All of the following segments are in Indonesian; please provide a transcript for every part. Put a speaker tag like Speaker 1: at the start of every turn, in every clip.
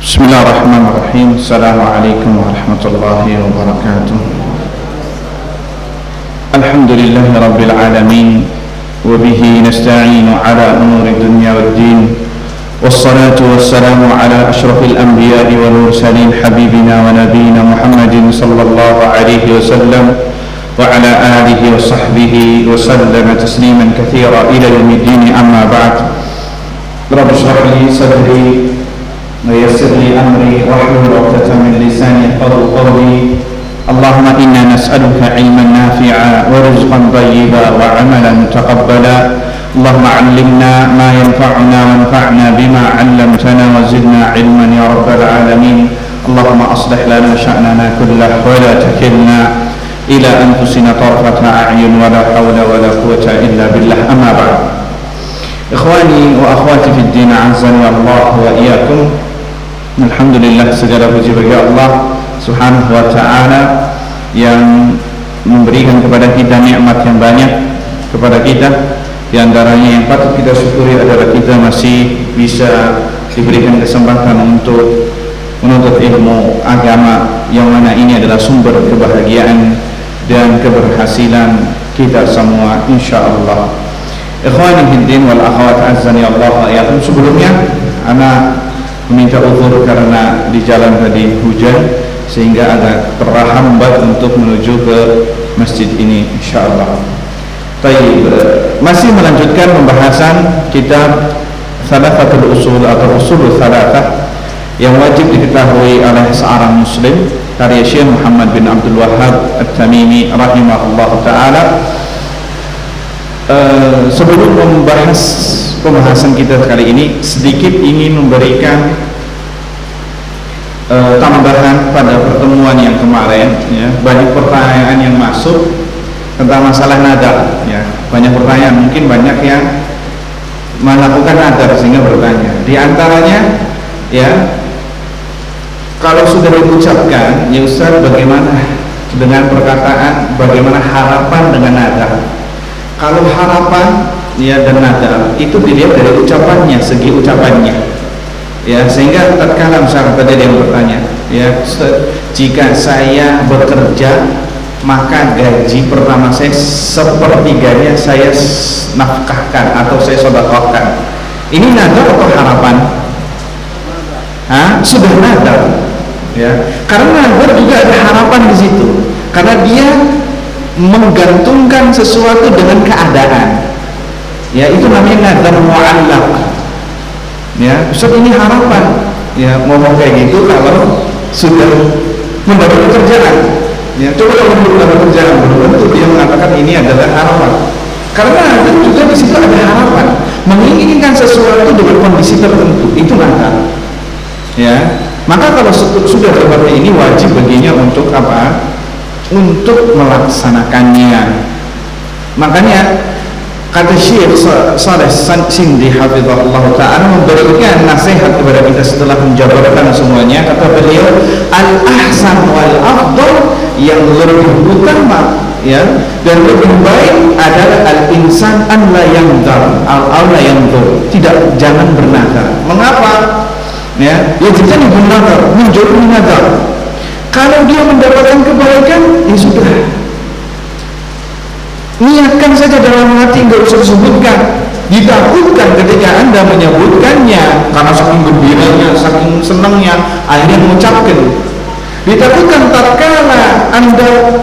Speaker 1: Bismillahirrahmanirrahim. Assalamualaikum warahmatullahi wabarakatuh. Alhamdulillahi rabbil alamin, wa bihi nasta'inu ala umuri dunya waddin, wassalatu wassalamu ala ashrafil anbiya'i wal mursalin habibina wa nabiyina Muhammadin sallallahu alaihi wasallam wa ala alihi wa sahbihi wa sallama tasliman katsira ila yaumiddin, amma ba'd. Rabbi shrah li sadri ويسر لي أمري واحلل عقدة من لساني يفقهوا قولي. اللهم إنا نسألك علما نافعا ورزقا طيبا وعملا متقبلا. اللهم علمنا ما ينفعنا وانفعنا بما علمتنا وزدنا علما يا رب العالمين. اللهم أصلح لنا شأننا كله ولا تكلنا إلى أنفسنا طرفة أعين ولا حول ولا قوة إلا بالله. أما بعد. إخواني وأخواتي في الدين أعزني الله وإياكم. Alhamdulillah, segala puji bagi Allah Subhanahu wa ta'ala yang memberikan kepada kita nikmat yang banyak kepada kita. Di antaranya yang patut kita syukuri adalah kita masih bisa diberikan kesempatan untuk menuntut ilmu agama, yang mana ini adalah sumber kebahagiaan dan keberhasilan kita semua insyaallah. Ikhwani fiddin wal akhwat azani Allah wa iyyakum. Sebelumnya ana meminta uzur karena di jalan tadi hujan sehingga agak terhambat untuk menuju ke masjid ini insyaallah. Baik, masih melanjutkan pembahasan kitab Thalathatul Usul atau Ushul Thalathah yang wajib diketahui oleh seorang muslim, karya Syekh Muhammad bin Abdul Wahhab At-Tamimi rahimahullah taala. Sebelum membahas pembahasan kita kali ini, sedikit ingin memberikan tambahan pada pertemuan yang kemarin. Ya, banyak pertanyaan yang masuk tentang masalah nadar. Ya, banyak pertanyaan, mungkin banyak yang melakukan nadar sehingga bertanya. Di antaranya, ya, kalau sudah diucapkan, ya Ustaz, bagaimana dengan perkataan, bagaimana harapan dengan nadar? Kalau harapan ya dan nadar itu dilihat dari ucapannya, segi ucapannya, ya, sehingga tatkala misalnya tadi yang bertanya, ya, jika saya bekerja maka gaji pertama saya sepertiganya saya nafkahkan atau saya sedekahkan, ini nadar atau harapan? Sudah nadar, ya, karena nadar juga ada harapan di situ, karena dia menggantungkan sesuatu dengan keadaan. Ya, itu namanya nadar mu'allaq. Ya, Ustaz, ini harapan. Ya, ngomong kayak gitu kalau sudah mendapat pekerjaan. Ya, coba kalau belum mendapat pekerjaan, belum tentu dia mengatakan ini adalah harapan. Karena nadar juga di situ ada harapan, menginginkan sesuatu dengan kondisi tertentu, itu nadar. Ya, maka kalau sudah seperti ini wajib baginya untuk apa? Untuk melaksanakannya. Makanya kata Syekh Saleh Sindi hafizahullah ta'ala memberikan nasihat kepada kita setelah menjabarkan semuanya. Kata beliau, al-ahsan wal afdal, yang lebih utama, ya, dan lebih baik adalah al-insan an la yamdar al-la yamdur, tidak, jangan bernadar. Mengapa? Ya, jika bernadar menjauhi nadar. Kalau dia mendapatkan kebaikan, ya sudah, niatkan saja dalam hati, nggak usah disebutkan. Ditakutkan ketika Anda menyebutkannya karena saking gembiranya, saking senangnya, akhirnya mengucapkan. Ditakutkan tatkala Anda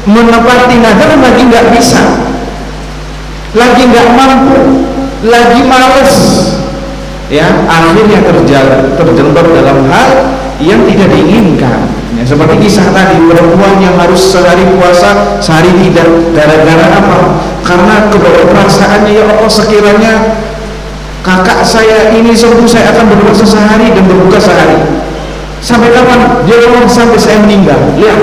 Speaker 1: menepati nadar lagi nggak bisa, lagi nggak mampu, lagi males, ya, akhirnya terjebak dalam hal yang tidak diinginkan. Ya, seperti kisah tadi, perempuan yang harus sehari puasa, sehari tidak. Gara-gara apa? Karena kebawa perasaannya, ya Allah, sekiranya kakak saya ini sembuh, saya akan berpuasa sehari dan berbuka sehari. Sampai kapan? Dia ngomong sampai saya meninggal. Lihat,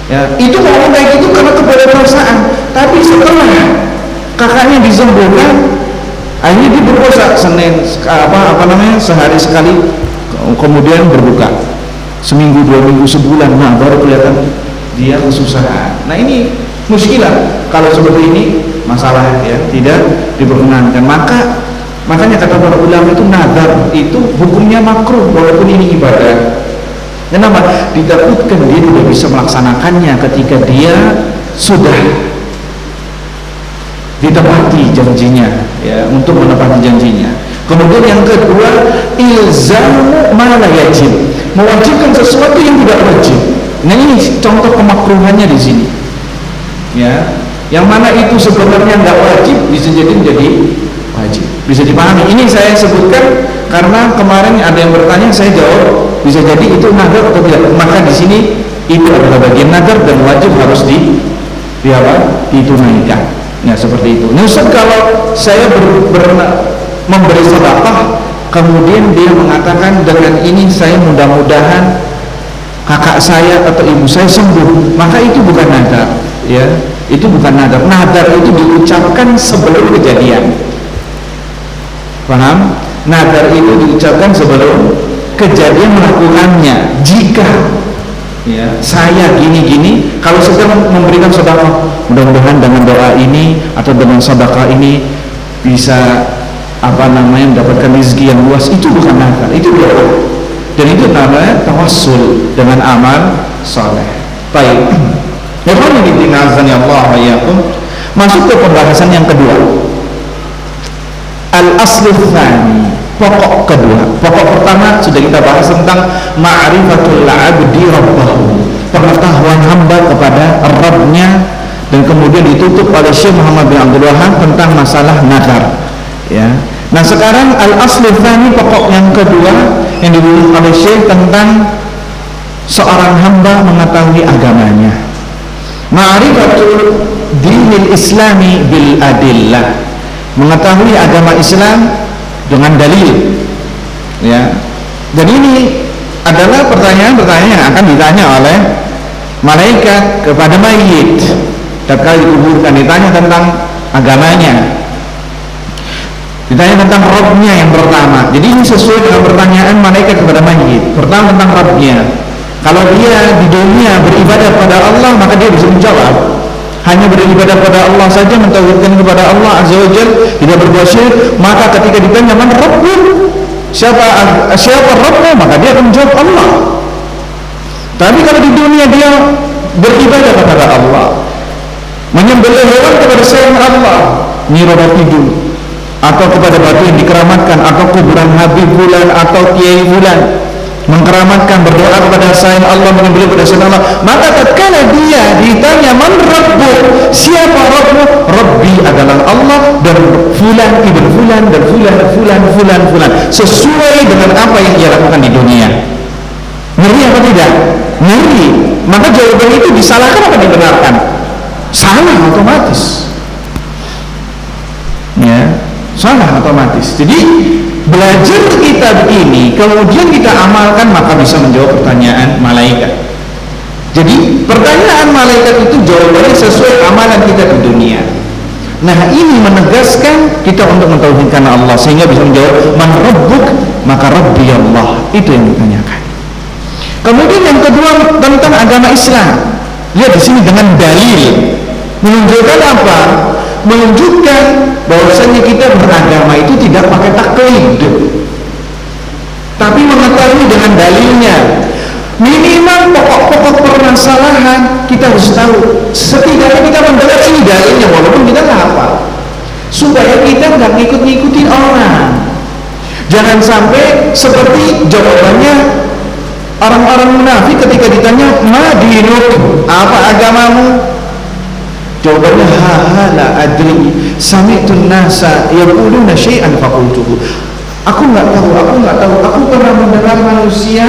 Speaker 1: ya, itu ngomong kayak gitu karena kebawa perasaan. Tapi setelah kakaknya disembuhkan, akhirnya dia berpuasa Senin, sehari sekali, kemudian berbuka seminggu, 2 minggu, sebulan, nah baru kelihatan dia kesusahan. Nah, ini muskilah kalau seperti ini, masalah, ya, tidak diperkenankan. Maka Makanya kata para ulama itu nazar itu hukumnya makruh walaupun ini ibadah. Kenapa? Ditakutkan dia tidak bisa melaksanakannya ketika dia sudah ditepati janjinya, ya, untuk menepati janjinya. Kemudian yang kedua, ilzamu ma la yajib, mewajibkan sesuatu yang tidak wajib. Nah ini contoh kemakruhannya di sini, ya. Yang mana itu sebenarnya nggak wajib bisa jadi menjadi wajib, bisa dipahami. Ini saya sebutkan karena kemarin ada yang bertanya, saya jawab bisa jadi itu nazar atau tidak. Maka di sini itu adalah bagian nazar dan wajib harus ditunaikan. Ya seperti itu. Nah, Ustaz, kalau saya memberi sedekah, kemudian dia mengatakan dengan ini saya mudah-mudahan kakak saya atau ibu saya sembuh, maka itu bukan nazar, ya. Itu bukan nazar. Nazar itu diucapkan sebelum kejadian. Paham? Nazar itu diucapkan sebelum kejadian melakukannya. Jika ya saya gini-gini, kalau sedang memberikan sedekah, mudah-mudahan dengan doa ini atau dengan sedekah ini bisa mendapatkan rezeki yang luas, itu bukan nazar, itu doa. Dan itu namanya tawassul dengan amal saleh. Baik. Masuk ke pembahasan yang kedua. Al-aslu tsani, pokok kedua. Pokok pertama sudah kita bahas tentang ma'rifatul 'abdi rabbahu, pengetahuan hamba kepada Rabbnya, dan kemudian ditutup oleh Syekh Muhammad bin Abdul Wahhab tentang masalah nazar, ya. Nah, sekarang al-aslu tsani, pokok yang kedua yang dibahas oleh Syekh tentang seorang hamba mengetahui agamanya. Ma'rifatul dinil islami bil adillah, mengetahui agama Islam dengan dalil, ya. Dan ini adalah pertanyaan-pertanyaan yang akan ditanya oleh malaikat kepada mayit tatkala dikuburkan. Ditanya tentang agamanya, ditanya tentang Rabbnya yang pertama. Jadi ini sesuai dengan pertanyaan malaikat kepada mayit. Pertama tentang Rabbnya. Kalau dia di dunia beribadah pada Allah, maka dia bisa menjawab. Hanya beribadah pada Allah saja, mentauhidkan kepada Allah Azza wa Jalla, tidak berbuat syirik, maka ketika ditanya man Rabbuk, siapa Rabbmu, maka dia akan menjawab Allah. Tapi kalau di dunia dia beribadah kepada Allah, menyembelih hewan kepada selain Allah, Nyi Rodo Kidul, atau kepada batu yang dikeramatkan, atau kuburan Habib Fulan atau Kiai Fulan, mengkeramatkan, berdoa kepada selain Allah, menyembelih kepada selain Allah, maka tatkala dia ditanya man Rabbuk, siapa Rabbmu, Rabbi adalah Allah dan Fulan ibn Fulan dan Fulan, sesuai dengan apa yang ia lakukan di dunia. Ngeri apa tidak? Ngeri. Maka jawaban itu disalahkan apa dibenarkan? Salah otomatis, ya, salah otomatis. Jadi belajar kitab ini kemudian kita amalkan, maka bisa menjawab pertanyaan malaikat. Jadi pertanyaan malaikat itu jawabannya sesuai amalan kita di dunia. Nah, ini menegaskan kita untuk mentauhidkan Allah sehingga bisa menjawab man Rabbuk, maka Rabbi Allah. Itu yang ditanyakan. Kemudian yang kedua tentang agama Islam. Lihat di sini dengan dalil. Menunjukkan apa? Menunjukkan bahwasanya kita beragama itu tidak pakai taklid, tapi mengetahui dengan dalilnya. Minimal pokok-pokok permasalahan kita harus tahu. Setidaknya kita mendengar ini dalilnya walaupun kita nggak hafal, supaya kita nggak ngikut-ngikutin orang. Jangan sampai seperti jawabannya orang-orang munafik ketika ditanya ma dinuk, apa agamamu? Jawabannya la adri, sami'tun nasa yaquluna syai'an faqultuhu. Aku enggak tahu. Aku pernah mendengar manusia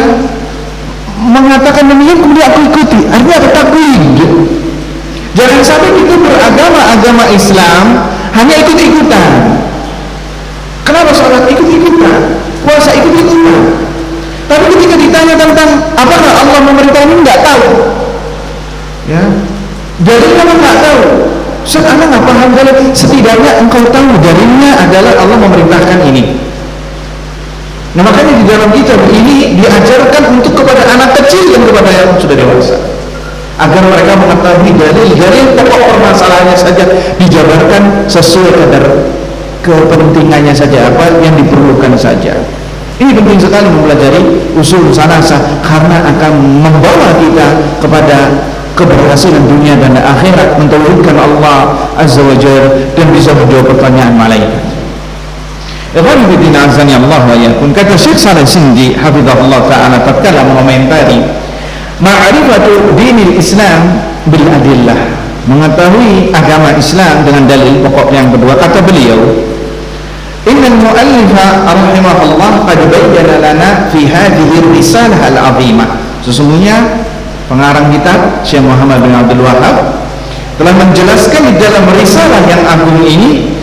Speaker 1: mengatakan demikian, kemudian aku ikuti. Artinya apa? Taklid. Jangan sampai kita agama Islam hanya ikut-ikutan. Kenapa sholat ikut-ikutan? Puasa ikut-ikutan. Tapi ketika ditanya tentang apakah Allah memerintah ini, enggak tahu. Ya. Jadi kamu nggak tahu, Ustaz, anda nggak paham dalil. Setidaknya engkau tahu dalilnya adalah Allah memerintahkan ini. Nah, makanya di dalam kitab ini diajarkan untuk kepada anak kecil dan kepada yang sudah dewasa, agar mereka mengetahui dalil pokok permasalahannya saja dijabarkan sesuai kadar kepentingannya saja, apa yang diperlukan saja. Ini penting sekali mempelajari usul salasah karena akan membawa kita kepada keberhasilan dunia dan akhirat, mentauhidkan Allah Azza wa Jalla dan bisa menjawab pertanyaan malaikat. Ikhwan fillah azani Allah wa iyyakum. Kata Syekh Shalih Sindi hafizahullah taala tatkala mengomentari ma'rifatu dinil Islam bil adillah, mengetahui agama Islam dengan dalil pokok yang kedua, kata beliau, innal mu'allifa rahimahullah qad bayyana lana fi hadhihi risalah al-'azimah. Sesungguhnya pengarang kitab Syekh Muhammad bin Abdul Wahhab telah menjelaskan di dalam risalah yang agung ini,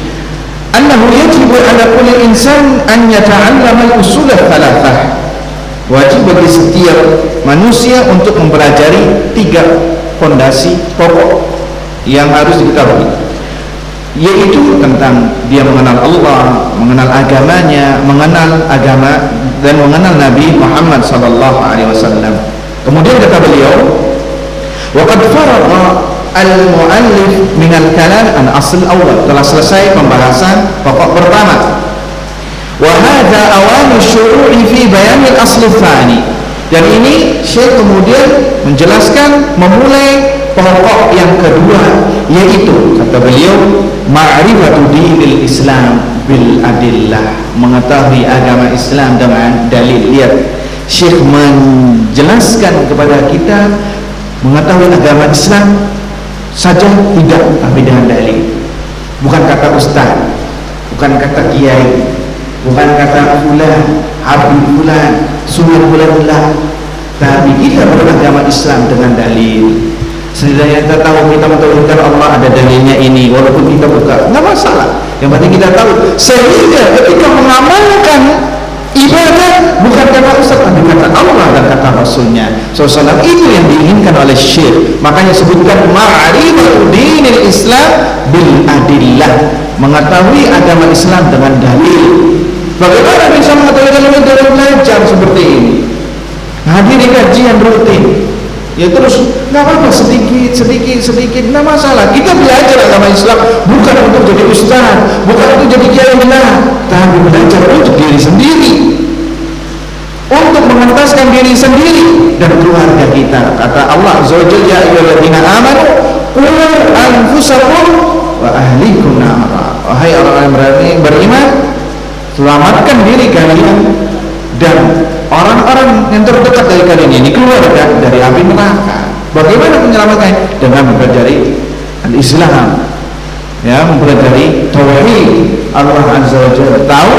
Speaker 1: annahu yajibu ala kulli insan an yata'allama al-usul ats-tsalatsah. Wajib bagi setiap manusia untuk mempelajari 3 fondasi pokok yang harus diketahui, yaitu tentang dia mengenal Allah, mengenal agamanya, mengenal agama dan mengenal Nabi Muhammad sallallahu alaihi wasallam. Kemudian kata beliau, wa qad faragha al-mu'allif min al-kalam an asl awal, telah selesai pembahasan pokok pertama. Wa hadha awanu syuru'i fi bayan al-asl tsani, dan ini Syekh kemudian menjelaskan memulai pokok yang kedua, yaitu kata beliau ma'rifatu dinil Islam bil adillah, mengetahui agama Islam dengan dalil. Lihat, Syekh menjelaskan kepada kita mengetahui agama Islam saja tidak, tapi dengan dalil. Bukan kata ustaz, bukan kata kiai, bukan kata fulan, habib fulan, sunnah fulan lah, tapi kita beragama Islam dengan dalil. Setidaknya kita tahu, kita mentauhidkan Allah, ada dalilnya ini, walaupun kita buka, nggak masalah. Yang penting kita tahu, sehingga ketika mengamalkan ibadah bukan kata ustaz, tapi kata Allah dan kata Rasulnya SAW. Itu yang diinginkan oleh Syekh. Makanya sebutkan ma'rifatu dinil Islam bil adillah, mengetahui agama Islam dengan dalil. Bagaimana bisa mengetahui dalil dari belajar seperti ini? Hadiri kajian rutin, ya terus nggak apa-apa, sedikit nggak masalah. Kita belajar agama Islam bukan untuk jadi ustaz, bukan untuk jadi kiai benar, tapi belajar untuk diri sendiri, untuk mengentaskan diri sendiri dan keluarga kita. Kata Allah Azza wa Jalla, ya ayyuhalladzina amanu qu anfusakum wa ahlikum nara. Wahai orang-orang yang beriman, selamatkan diri kalian dan orang-orang yang terdekat dari kalian ini, keluarga, dari api neraka. Bagaimana menyelamatkan? Dengan mempelajari al-Islam, ya, mempelajari tauhid Allah Azza wa Jalla. Tahu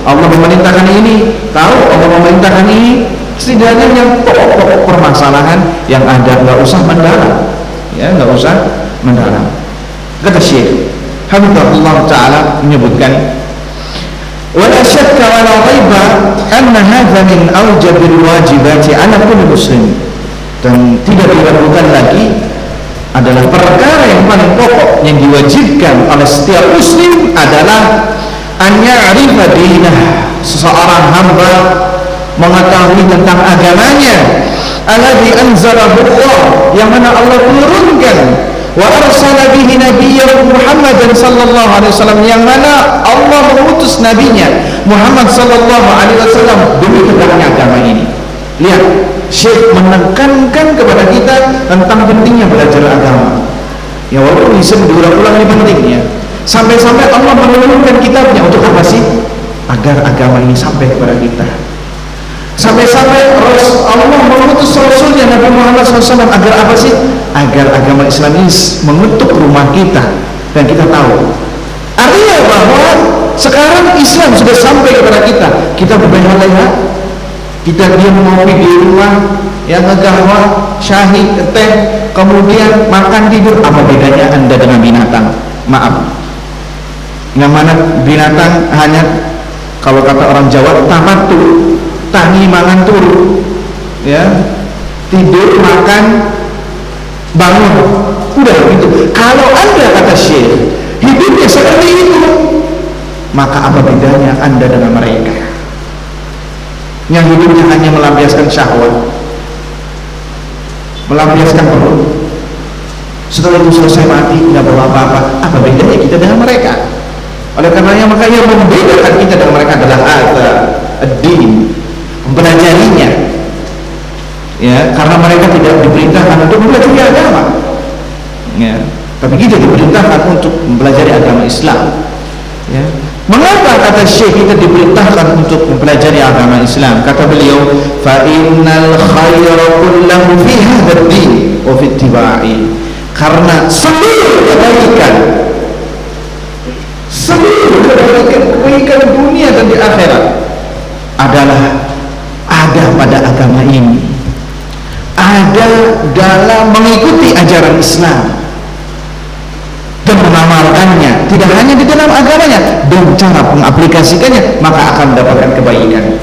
Speaker 1: Allah memerintahkan ini, tahu Allah memerintahkan ini, setidaknya yang pokok-pokok permasalahan yang ada, nggak usah mendalam, ya, nggak usah mendalam. Kata Syekh Hamdulillah Ta'ala menyebutkan, wala syakka wala raiba anna hadha min aujabil wajibati ala kulli muslim, dan tidak diragukan lagi adalah perkara yang paling pokok yang diwajibkan oleh setiap muslim adalah an ya'rifa dinah, seseorang hamba mengetahui tentang agamanya, alladzi anzalahu Allah, yang mana Allah turunkan, wa arsala bihi nabiyyahu Muhammadan sallallahu alaihi wasallam, yang mana Allah mengutus nabinya Muhammad sallallahu alaihi wasallam demi tegaknya agama ini. Lihat, Syekh menekankan kepada kita tentang pentingnya belajar agama. Ya, walaupun bisa diulang-ulang ini pentingnya. Sampai-sampai Allah menurunkan kitabnya untuk apa sih? Agar agama ini sampai kepada kita. Sampai-sampai Allah mengutus Rasulnya Nabi Muhammad SAW agar apa sih? Agar agama Islam ini mengetuk rumah kita dan kita tahu. Artinya bahwa sekarang Islam sudah sampai kepada kita. Kita berleha-leha, kita diam ngopi di rumah, yang ngegahwa, syahid, teh, kemudian makan tidur. Apa bedanya Anda dengan binatang? Maaf, yang mana binatang hanya, kalau kata orang Jawa, tamatu, tangi mangan turu, ya, tidur makan bangun, udah gitu. Kalau Anda, kata Syekh, hidupnya seperti itu, maka apa bedanya Anda dengan mereka yang hidupnya hanya melampiaskan syahwat, melampiaskan perut, setelah itu selesai mati nggak bawa apa-apa? Apa bedanya kita dengan mereka?
Speaker 2: Oleh karenanya maka yang membedakan kita dengan mereka adalah ad-din, mempelajarinya. Ya, karena mereka tidak diperintahkan untuk mempelajari agama. Ya, tapi kita diperintahkan untuk mempelajari agama Islam. Ya. Mengapa kata Syekh kita diperintahkan untuk mempelajari agama Islam? Kata beliau, fa innal khayra kullahu fi hadzal din wa fi ittiba'i. Karena seluruh kebaikan dunia dan di akhirat adalah ada pada agama ini, ada dalam mengikuti ajaran Islam dan mengamalkannya, tidak hanya di dalam agamanya dan cara mengaplikasikannya, maka akan mendapatkan kebaikan.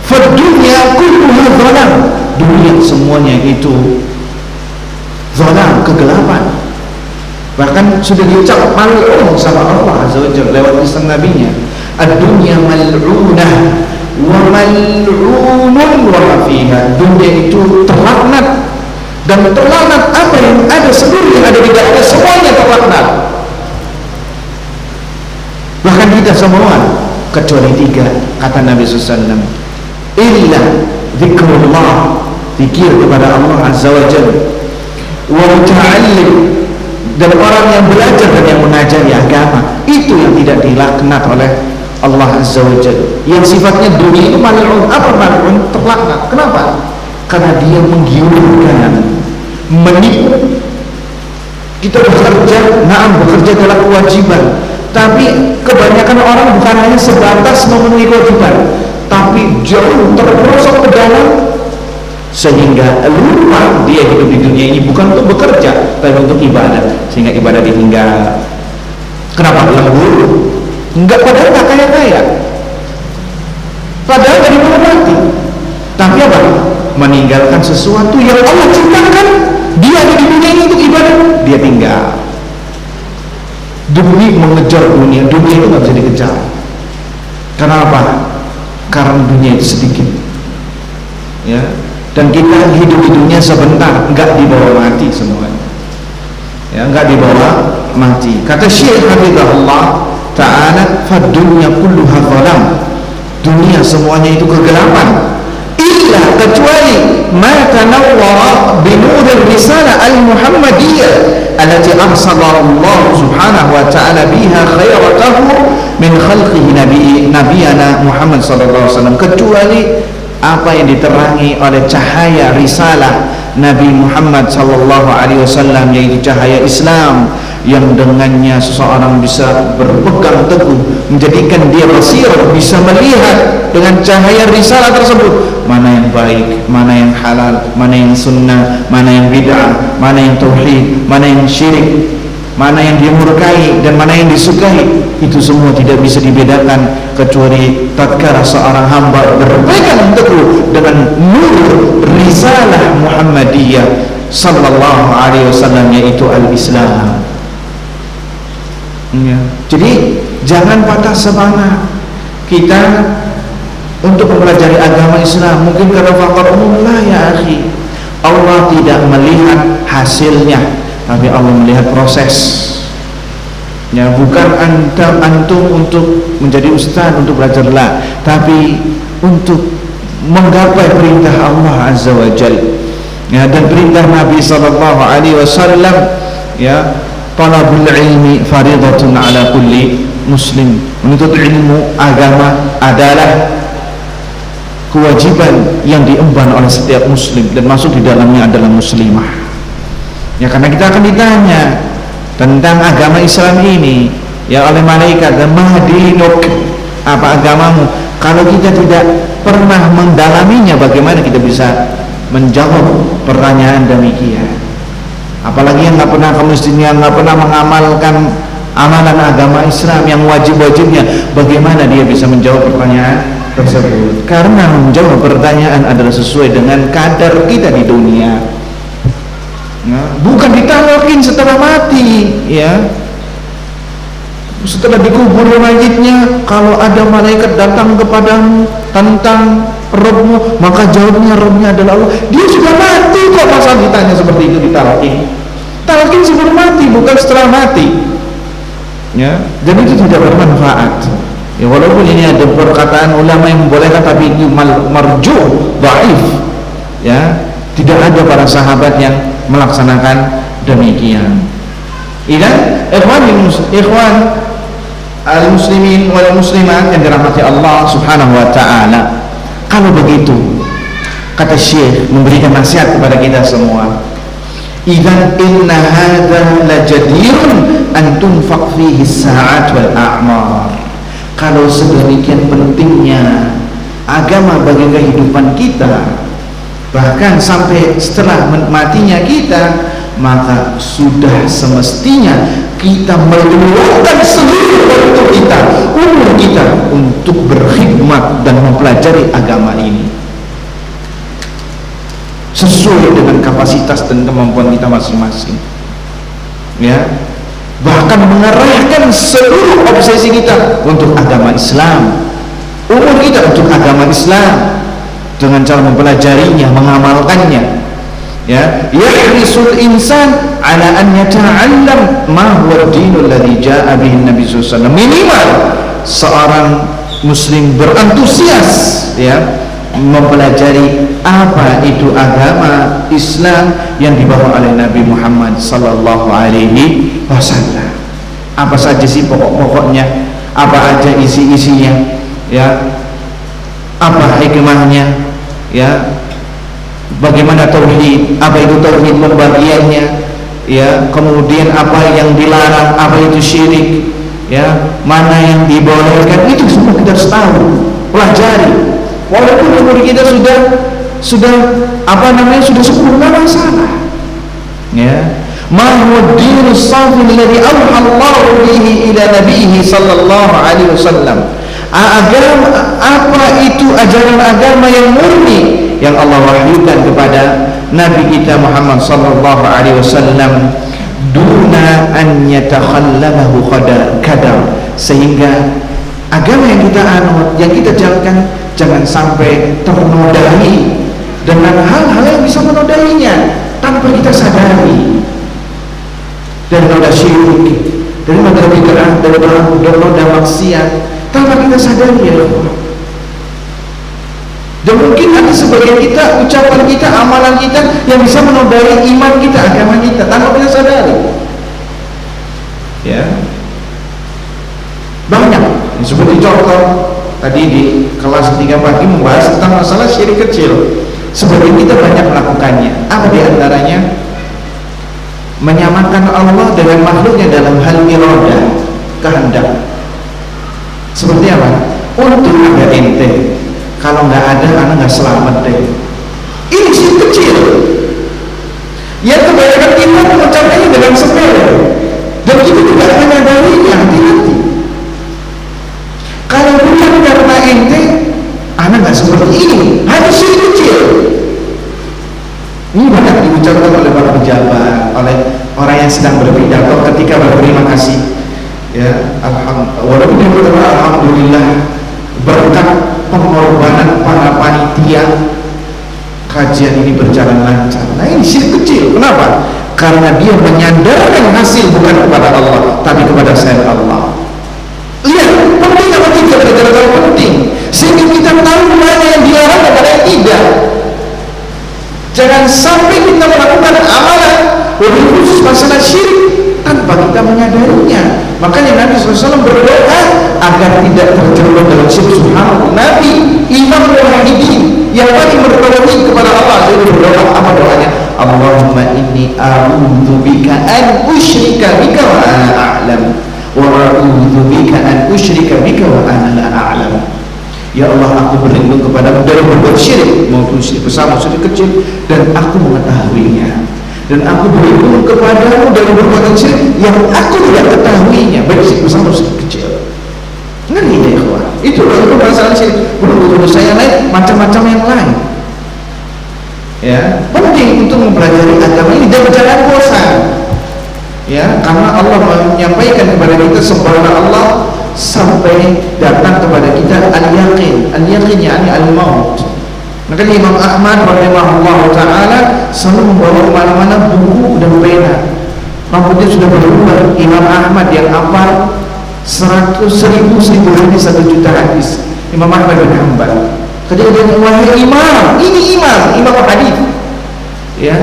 Speaker 2: Fadunya kulluha dhalam, dunia semuanya itu dhalam, kegelapan. Bahkan sudah diucap mal'un sama Allah Azza wa Jalla lewat lisan nabinya, ad-dunya mal'unah wa mal'unun wa ma fiha. Dunia itu terlaknat, dan terlaknat apa yang ada, seluruh yang ada di dalamnya semuanya terlaknat. Bahkan kita semua kecuali 3, kata Nabi SAW, illa zikrullah, zikir kepada Allah Azza wa Jalla, wa muta'allim, dan orang yang belajar dan yang mengajari agama, itu yang tidak dilaknat oleh Allah Azza wa Jalla. Yang sifatnya dunia itu mal'un. Apa mal'un? Terlaknat. Kenapa? Karena dia menggiurkan, menipu. Kita bekerja, bekerja adalah kewajiban, tapi kebanyakan orang bukan hanya sebatas memenuhi kewajiban, tapi jauh terperosok ke dalam, sehingga lupa dia hidup di dunia ini bukan untuk bekerja tapi untuk ibadah, sehingga ibadah ditinggal. Kenapa? Lembur, enggak, padahal tak kaya-kaya, padahal dari mana mati, tapi apa? Meninggalkan sesuatu yang Allah ciptakan. Dia ada di dunia ini untuk ibadah, dia tinggal demi mengejar dunia. Dunia itu nggak bisa dikejar. Kenapa? Karena dunia itu sedikit, ya. Dan kita hidup di dunia sebentar, enggak dibawa mati semuanya, ya, enggak dibawa mati. Kata Syekh Hafizahullah Ta'ala, fadunya kulluha dhalam, dunia semuanya itu kegelapan, illa, kecuali ma tanawwara binuril risalah al-muhammadiyah allati arsala Allah subhanahu wa ta'ala biha khairatahu min khalqihi nabiyana Muhammad sallallahu alaihi wasallam, kecuali apa yang diterangi oleh cahaya risalah Nabi Muhammad sallallahu alaihi wasallam, yaitu cahaya Islam yang dengannya seseorang bisa berpegang teguh, menjadikan dia basir, bisa melihat dengan cahaya risalah tersebut mana yang baik, mana yang halal, mana yang sunnah, mana yang bid'ah, mana yang tauhid, mana yang syirik, mana yang dimurkai dan mana yang disukai. Itu semua tidak bisa dibedakan kecuali tatkala seorang hamba berpegang teguh dengan nur risalah Muhammadiyah sallallahu alaihi wasallam, yaitu al-Islam. Ya. Jadi jangan patah semangat kita untuk mempelajari agama Islam. Mungkin karena faktor umum, lah ya akhi, Allah tidak melihat hasilnya, tapi Allah melihat proses. Ya, bukan antum untuk menjadi ustaz untuk belajarlah, tapi untuk menggapai perintah Allah Azza wa Jalla, ya, dan perintah Nabi sallallahu alaihi wasallam, ya, talabul ilmi faridatun ala kulli muslim. Menuntut ilmu agama adalah kewajiban yang diemban oleh setiap muslim, dan masuk di dalamnya adalah muslimah. Ya, karena kita akan ditanya tentang agama Islam ini, ya, oleh malaikat, dan mahdinuk, apa agamamu? Kalau kita tidak pernah mendalaminya, bagaimana kita bisa menjawab pertanyaan demikian? Apalagi yang nggak pernah ke masjid, yang nggak pernah mengamalkan amalan agama Islam yang wajib-wajibnya, bagaimana dia bisa menjawab pertanyaan tersebut? Karena menjawab pertanyaan adalah sesuai dengan kadar kita di dunia. Nah, bukan ditalakin setelah mati, ya. Setelah dikubur mayitnya, kalau ada malaikat datang kepadamu tentang Rabbmu, maka jawabnya Rabbnya adalah Allah. Dia sudah mati kok, masa ditanya seperti itu, ditalakin. Talakin sebelum mati, bukan setelah mati. ya, dan itu tidak bermanfaat. Ya, walaupun ini ada perkataan ulama yang membolehkan, tapi itu marjuh, dhaif. Ya, tidak ada para sahabat yang melaksanakan demikian. Idan ikhwan al-muslimin wal muslimat yang dirahmati Allah Subhanahu wa taala. Kalau begitu, kata Syekh memberikan nasihat kepada kita semua, idzan inna hadza lajadirun an tunfaq fihi as-sa'at wal a'mar. Kalau sedemikian pentingnya agama bagi kehidupan kita, bahkan sampai setelah matinya kita, maka sudah semestinya kita meluangkan seluruh waktu kita, umur kita untuk berkhidmat dan mempelajari agama ini sesuai dengan kapasitas dan kemampuan kita masing-masing, ya, bahkan mengarahkan seluruh obsesi kita untuk agama Islam, umur kita untuk agama Islam dengan cara mempelajarinya, mengamalkannya, ya. Yahrisul insan ala an yata'allam ma huwa ad-dinul ladzi jaa'a bihi Nabi sallallahu alaihi wasallam. Minimal seorang muslim berantusias, ya, mempelajari apa itu agama Islam yang dibawa oleh Nabi Muhammad sallallahu alaihi wasallam. Apa saja sih pokok-pokoknya, apa aja isi-isinya, ya, apa hikmahnya, ya, bagaimana tauhid, apa itu tauhid pembagiannya, ya, kemudian apa yang dilarang, apa itu syirik, ya, mana yang dibolehkan, itu semua kita harus tahu, pelajari. Walaupun umur kita sudah apa namanya, sudah sempurna, masalah, ya. Ma huwa ad-dinus safi alladhi awha Allahu bihi ila nabiyhi sallallahu alaihi wasallam. Agama apa itu, ajaran agama yang murni yang Allah wahyukan kepada Nabi kita Muhammad sallallahu alaihi wasallam, duna an yatakhallamahu kadar, sehingga agama yang kita anut, yang kita jalankan, jangan sampai ternodai dengan hal-hal yang bisa menodainya tanpa kita sadari, dari noda syirik, dari noda bid'ah, dari noda maksiat, tanpa kita sadari, ya Allah. Dan mungkin ada sebagian kita, ucapan kita, amalan kita yang bisa menodai iman kita, agama kita, tanpa kita sadari, ya. Banyak, seperti contoh tadi di kelas 3 pagi membahas tentang masalah syirik kecil. Sebagian kita banyak melakukannya. Apa diantaranya? Menyamakan Allah dengan makhluknya dalam hal iradah, kehendak. Seperti apa? Untuk ada ente, kalau nggak ada, anak nggak selamat deh. Ini syirik kecil yang kebanyakan kita mengucapkannya dengan sepele, dan kita tidak menyadarinya. Hati-hati. Kalau bukan karena ente, anak nggak seperti ini, hanya syirik kecil. Ini banyak diucapkan oleh para pejabat, oleh orang yang sedang berpidato ketika berterima kasih, ya, alhamdulillah berkat pengorbanan para panitia kajian ini berjalan lancar. Nah, ini syirik kecil. Kenapa? Karena dia menyandarkan hasil bukan kepada Allah, tapi kepada selain Allah. Lihat, penting apa tidak? Betul-betul penting, sehingga kita tahu mana yang dilarang dan mana yang tidak. Jangan sampai kita melakukan amalan lebih khusus masalah syirik tanpa kita menyadarinya. Makanya Nabi SAW berdoa agar tidak terjerumus dalam syirik. Subhanallah, Nabi Imam Muwahhidin yang paling bertauhid kepada Allah, jadi berdoa apa doanya? Allahumma inni a'udzubika an usyrika bika wa ana a'lam, wa a'udzubika an usyrika bika wa ana la a'lam. Ya Allah, aku berlindung kepadamu dari berbuat syirik, maupun syirik besar maupun syirik kecil, dan aku mengetahuinya. Dan aku berlindung kepadamu dari perbuatan syirik yang aku tidak ketahuinya, baik syirik besar maupun syirik kecil. Ngeri ya ikhwan. Itu loh masalah syirik. Belum dosa yang lain, macam-macam yang lain. Ya, penting untuk mempelajari agama ini dan jangan bosan. Ya, karena Allah menyampaikan kepada kita sempurna Allah sampai datang kepada kita al-yaqin. Al-yaqin yakni al-maut. Maka Imam Ahmad rahimahullah taala selalu membawa kemana-mana buku dan pena. rambutnya sudah berubah. Imam Ahmad yang hafal 100.000 hadis, 1 juta hadis, Imam Ahmad bin Hanbal. Ketika dia wahai imam, ini imam hadis, ya,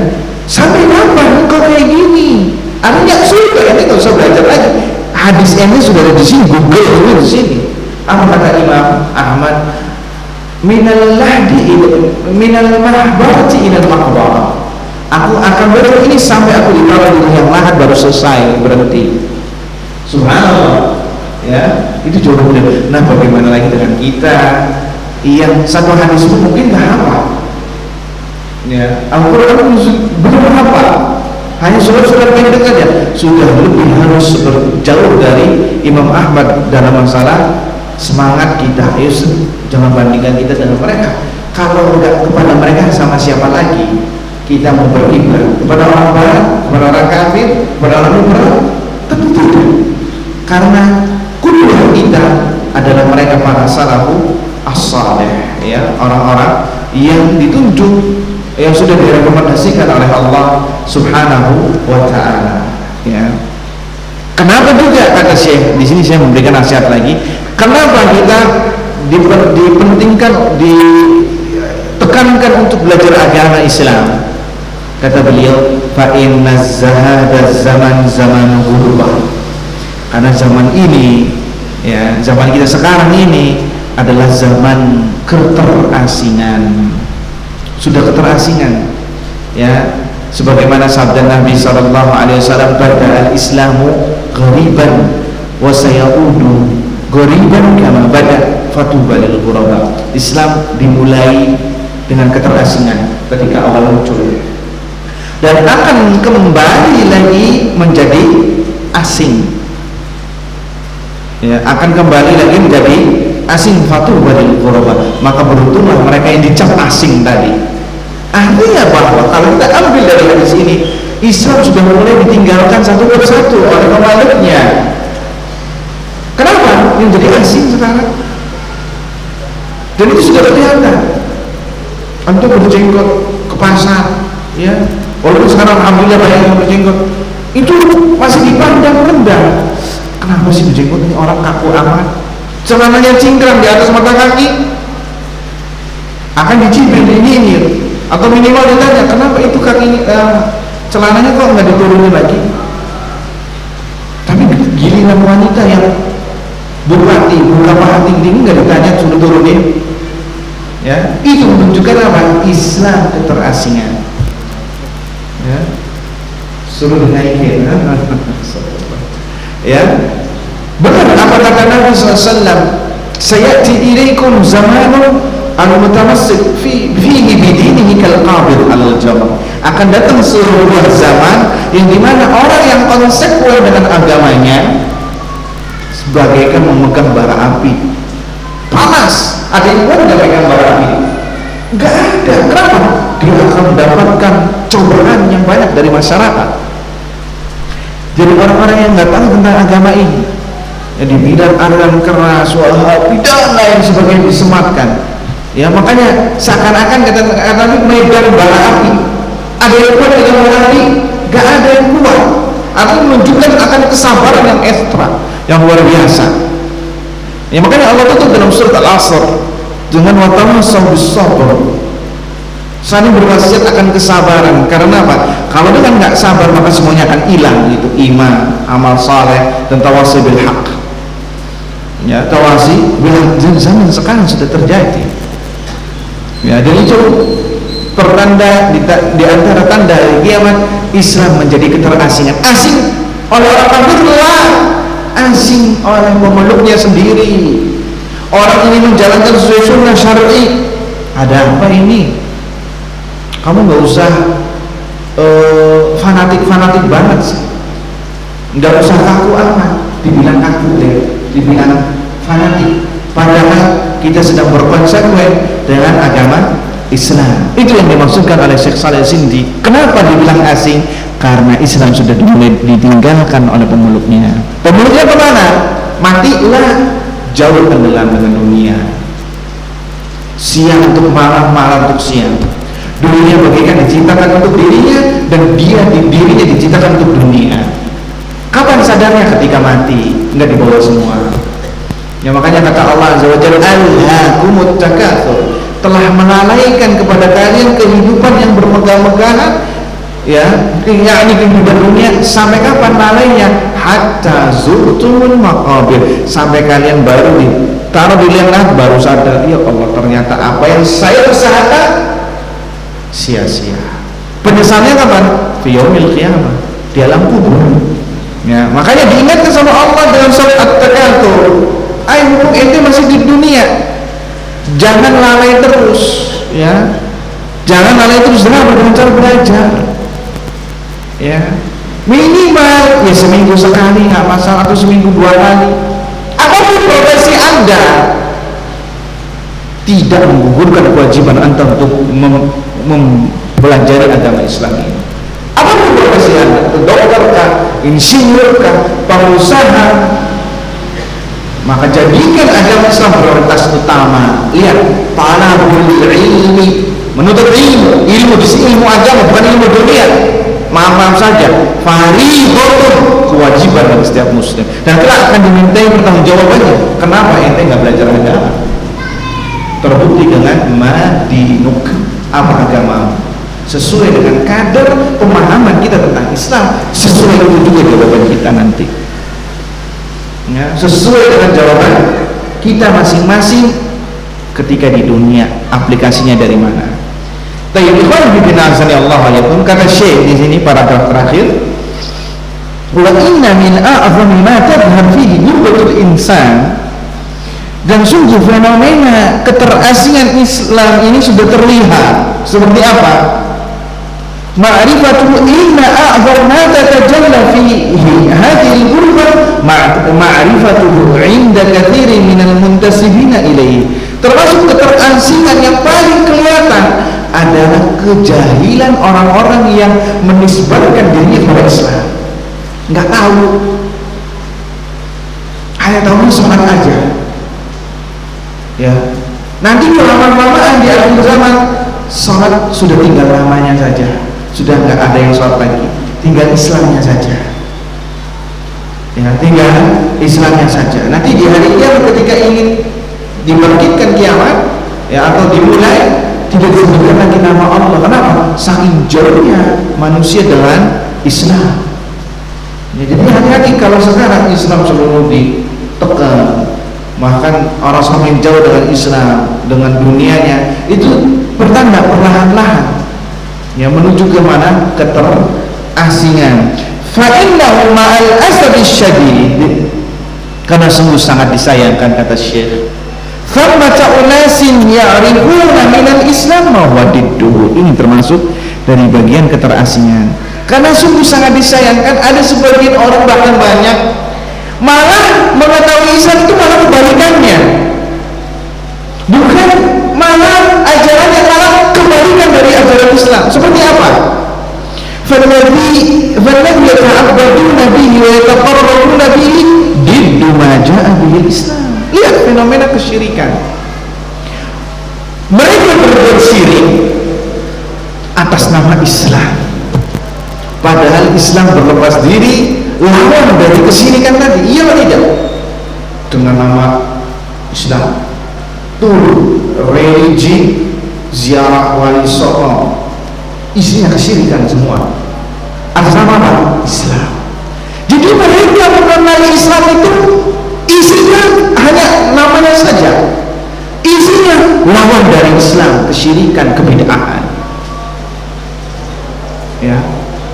Speaker 2: sampai kapan engkau kayak gini? Artinya sudah, ya nggak usah belajar lagi. Hadis ini sudah ada di sini, Google itu di sini. Apa kata Imam Ahmad? Minal mahbarati ilal maqbarah. Aku akan berada ini sampai aku ditaruh di liang lahat baru selesai, berhenti. Subhanallah. Ya, itu jawabannya. Nah, bagaimana lagi dengan kita yang satu hadis itu mungkin nggak hafal? Ya, Al-Quran belum hafal, hanya surat-surat pendek saja, sudah lebih harus jauh dari Imam Ahmad dalam masalah semangat kita. Ayo, jangan bandingkan kita dengan mereka. Kalau enggak kepada mereka, sama siapa lagi kita mau berkiblat? Kepada orang barat, kepada orang kafir, kepada orang liberal? Tentu tidak, karena qudwah kita adalah mereka para salafus as-salih, ya, orang-orang yang ditunjuk, yang sudah direkomendasikan oleh Allah Subhanahu wa taala, ya. Kenapa juga kata Syekh, di sini saya memberikan nasihat lagi, kenapa kita dipentingkan, ditekankan untuk belajar agama Islam? Kata beliau, fa inna zahada zaman ghurubah. Karena zaman ini, ya, zaman kita sekarang ini adalah zaman keterasingan. Sudah keterasingan, ya, sebagaimana sabda Nabi sallallahu alaihi wasallam, bada al-islamu ghariban wa sayaudu ghariban kama bada fatuba lil ghuraba. Islam dimulai dengan keterasingan ketika awal muncul, dan akan kembali lagi menjadi asing, ya, akan kembali lagi menjadi asing. Fatuba lil ghuraba, maka beruntunglah mereka yang dicap asing tadi. Artinya bahwa kalau kita ambil dari hadis ini, Islam sudah mulai ditinggalkan satu persatu oleh pemeluknya. Kenapa? Yang jadi asing sekarang. Dan itu sudah kelihatan. Antum berjenggot ke pasar, ya, walaupun sekarang alhamdulillah banyak yang berjenggot, itu masih dipandang rendah. Kenapa sih berjenggot ini orang kaku amat? Celananya cingkrang di atas mata kaki, akan dicibir, dinyinir, atau minimal ditanya, kenapa itu kaki celananya kok nggak diturunin lagi? Tapi giliran wanita yang bupati, buka paha tinggi nggak ditanya, suruh turunin. Ya, itu menunjukkan apa? Islam keterasingan. Ya, suruh dinaikin. Ya, benar apa kata Nabi SAW, sayati ilaikum zamanun al-mutamassik fihi bidinihi kal-qabid al-jamr. Akan datang sebuah zaman yang dimana orang yang konsekuen dengan agamanya sebagaikan memegang bara api panas. Ada yang kuat nggak pegang bara api? Nggak ada. Kenapa? Dia akan mendapatkan cobaan yang banyak dari masyarakat. Jadi orang-orang yang nggak tahu tentang agama ini, ya, di bidang aliran keras, wahabi dan lain sebagainya disematkan. Ya, makanya seakan-akan kata Nabi medan bara api. Ada yang kuat dengan bara api? Gak ada yang kuat. Atau menunjukkan akan kesabaran yang ekstra, yang luar biasa. Ya, makanya Allah tutup dalam surat Al-Asr dengan watawasaw bis-sabr. Saling berwasiat akan kesabaran. Karena apa? Kalau dengan nggak sabar maka semuanya akan hilang, itu iman, amal saleh, dan tawasi bil haq. Ya, tawasi bil haq zaman sekarang sudah terjadi. Ya, dan itu pertanda di antara tanda hari kiamat, Islam menjadi keterasingan. Asing oleh orang kafir lah, asing oleh pemeluknya sendiri. Orang ini menjalankan sesuai sunnah syar'i. Ada apa ini? Kamu nggak usah fanatik banget sih, nggak usah kaku amat. Dibilang kaku deh, dibilang fanatik, padahal kita sedang berkonsekuen dengan agama Islam. Itu yang dimaksudkan oleh Syekh Shalih Sindi. Kenapa dibilang asing? Karena Islam sudah dimulai ditinggalkan oleh pemeluknya. Pemeluknya kemana? Matilah, jauh tenggelam dengan dunia. Siang untuk malam, malam untuk siang. Dunia bagaikan diciptakan untuk dirinya, dan dirinya diciptakan untuk dunia. Kapan sadarnya? Ketika mati, enggak dibawa semua. Ya makanya kata Allah Azza wa Jalla, alhaakumut takatsur, telah melalaikan kepada kalian kehidupan yang bermegah-megahan, ya, yakni kehidupan dunia. Sampai kapan lalainya? Hatta zurtumul maqabir, sampai kalian baru ditaruh di liang lahat baru sadar, ya Allah, ternyata apa yang saya usahakan sia-sia. Penyesalnya kapan? Fi yaumil qiyamah, di alam kubur. Ya, makanya diingatkan sama Allah dalam surat At-Takatsur, ayo mumpung ente masih di dunia, jangan lalai terus, ya. Jangan lalai terus dengan cara belajar. Ya. Minimal ya seminggu sekali nggak masalah, atau seminggu 2 kali. Apapun profesi Anda, tidak menggugurkan kewajiban Anda untuk mempelajari agama Islam ini. Apapun profesi Anda, dokter kah, insinyur kah, pengusaha, maka jadikan agama Islam prioritas utama. Lihat, talabul ilmi, menuntut ilmu di sini ilmu agama, bukan ilmu dunia. Maaf saja, fardhun, kewajiban bagi setiap muslim, dan kelak akan dimintai pertanggungjawabannya. Kenapa ente nggak belajar agama? Terbukti dengan madinuk, apa agama, sesuai dengan kadar pemahaman kita tentang Islam. Sesuai itu juga jawaban kita nanti, ya, sesuai dengan jawaban kita masing-masing ketika di dunia. Aplikasinya dari mana? Tayyibun bibinasani Allah alaikum. Kata Syekh di sini paragraf terakhir, wa inna min a'zami ma tadhhar fihi nubatul insan, dan sungguh fenomena keterasingan Islam ini sudah terlihat. Seperti apa? Ma'rifatu inna a'zam ma tatajalla fihi hadhihi al-ghurba ma'rifatuhu 'inda katsirin minal muntasibina ilaihi. Termasuk keterasingan yang paling kelihatan adalah kejahilan orang-orang yang menisbatkan dirinya kepada Islam. Nggak tahu, hanya tahu sholat aja. Ya, nanti lama-lamaan di akhir zaman sholat sudah tinggal namanya saja, sudah nggak ada yang sholat lagi, tinggal Islamnya saja. Ya, tinggal Islamnya saja. Nanti di hari kiamat ketika ingin dibangkitkan kiamat, ya, atau dimulai, tidak disebutkan lagi nama Allah. Kenapa? Saking jauhnya manusia dengan Islam. Ya, jadi hati-hati kalau sekarang Islam selalu ditekan, bahkan orang semakin jauh dengan Islam, dengan dunianya, itu pertanda perlahan-lahan ya menuju ke mana? Keterasingan. Fa innahu ma'al asabi syadid, karena sungguh sangat disayangkan, kata Syekh, famata unasin ya'rifuna minal Islam ma huwa didduhu. Ini termasuk dari bagian keterasingan. Karena sungguh sangat disayangkan ada sebagian orang, bahkan banyak, malah mengetahui Islam itu malah kebalikannya. Bukan malah ajarannya, malah kebalikan dari ajaran Islam. Seperti apa? Falladhi yata'abbaduna bihi wa yataqarrabuna bihi diddu ma ja'a bihi Islam. Lihat fenomena kesyirikan. Mereka berbuat syirik atas nama Islam, padahal Islam berlepas diri lawan dari kesyirikan tadi. Iya atau tidak? Dengan nama Islam, religi, ziarah wali songo, isinya kesyirikan semua. Atas nama apa? Islam. Jadi mereka mengenal Islam itu isinya hanya namanya saja, isinya lawan dari Islam, kesyirikan, kebid'ahan. Ya,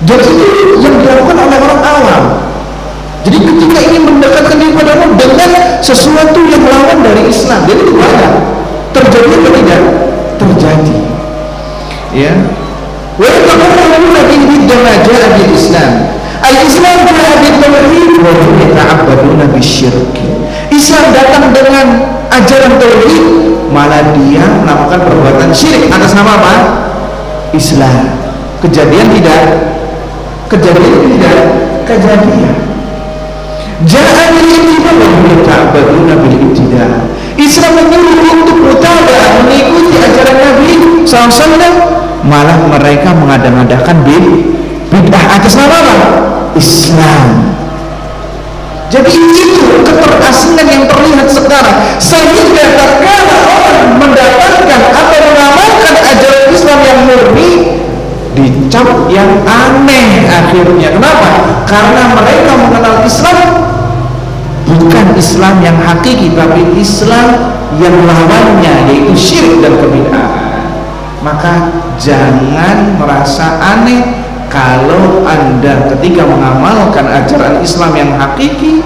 Speaker 2: jadi itu yang dilakukan oleh orang awam. Jadi ketika ingin mendekatkan diri kepada Allah dengan sesuatu yang lawan dari Islam, jadi itu banyak terjadi atau tidak? Terjadi. Ya. Wa yaquluna bihi damaja al-Islam. Al-Islam ja'a bil-tauhid wa hum yata'abbaduna bisyirk. Islam datang dengan ajaran tauhid, malah dia melakukan perbuatan syirik atas nama apa? Islam. Kejadian tidak? Kejadian tidak? Kejadian. Ja'a bil-ittiba wa hum yata'abbaduna bil-ittida. Islam menyuruh untuk mutaba'ah, mengikuti ajaran Nabi SAW, malah mereka mengada-ngadakan bid'ah atas nama apa? Islam. Jadi itu keterasingan yang terlihat sekarang, sehingga terkadang orang mendapatkan atau mengamalkan ajaran Islam yang murni dicap yang aneh akhirnya. Kenapa? Karena mereka mengenal Islam bukan Islam yang hakiki, tapi Islam yang lawannya, yaitu syirik dan kebid'ahan. Maka jangan merasa aneh kalau Anda ketika mengamalkan ajaran Islam yang hakiki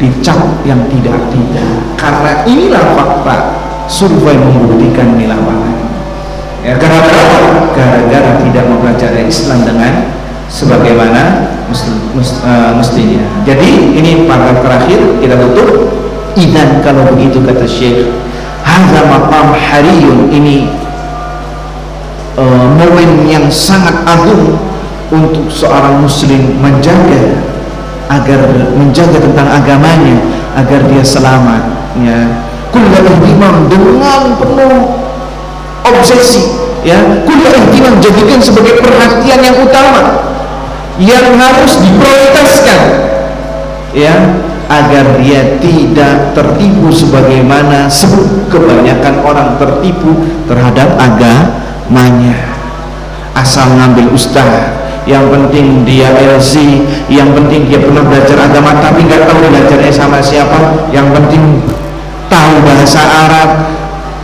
Speaker 2: dicap yang tidak-tidak, karena inilah fakta survei membuktikan di lapangan. Ya, gara-gara tidak mempelajari Islam dengan sebagaimana mestinya. Jadi ini paragraf terakhir kita tutup. Idan kalau begitu kata Syekh, hadza maqam hariyun, ini momen yang sangat agung untuk seorang muslim menjaga tentang agamanya agar dia selamat, ya. Kullu ihtimam, dengan penuh obsesi, ya. Kullu ihtimam, jadikan sebagai perhatian yang utama yang harus diprioritaskan, ya, agar dia tidak tertipu sebagaimana kebanyakan orang tertipu terhadap agamanya. Asal ngambil ustaz, yang penting dia LC, yang penting dia pernah belajar agama tapi nggak tahu belajarnya sama siapa, yang penting tahu bahasa Arab,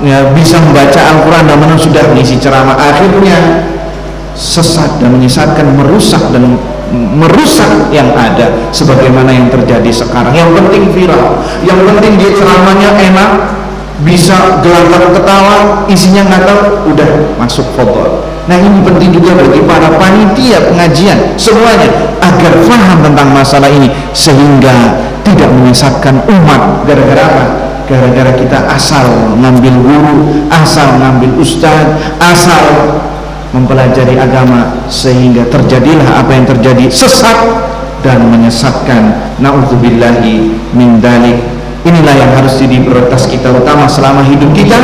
Speaker 2: ya, bisa membaca Al-Quran dan mana sudah mengisi ceramah. Akhirnya sesat dan menyesatkan, merusak yang ada, sebagaimana yang terjadi sekarang. Yang penting viral, yang penting dia ceramahnya enak, bisa gelagak ketawa, isinya nggak tahu, udah masuk fodol. Nah, ini penting juga bagi para panitia pengajian semuanya agar paham tentang masalah ini, sehingga tidak menyesatkan umat. Gara-gara apa? Gara-gara kita asal ngambil guru, asal ngambil ustaz, asal mempelajari agama, sehingga terjadilah apa yang terjadi, sesat dan menyesatkan. Na'udzubillahi min dzalik. Inilah yang harus jadi prioritas kita utama selama hidup kita,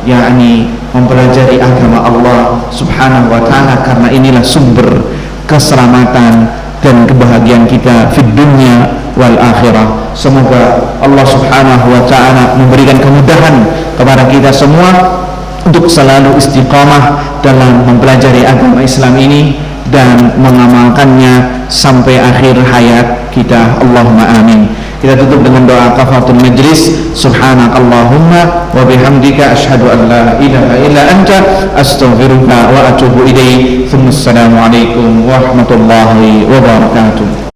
Speaker 2: yakni mempelajari agama Allah Subhanahu wa ta'ala, karena inilah sumber keselamatan dan kebahagiaan kita fid dunya wal akhirah. Semoga Allah Subhanahu wa ta'ala memberikan kemudahan kepada kita semua untuk selalu istiqamah dalam mempelajari agama Islam ini dan mengamalkannya sampai akhir hayat kita. Allahumma amin. Kita tutup dengan doa kafaratul majlis. Subhanakallahumma wa bihamdika asyhadu an la ilaha illa anta astaghfiruka wa atubu ilaik. Assalamualaikum warahmatullahi wabarakatuh.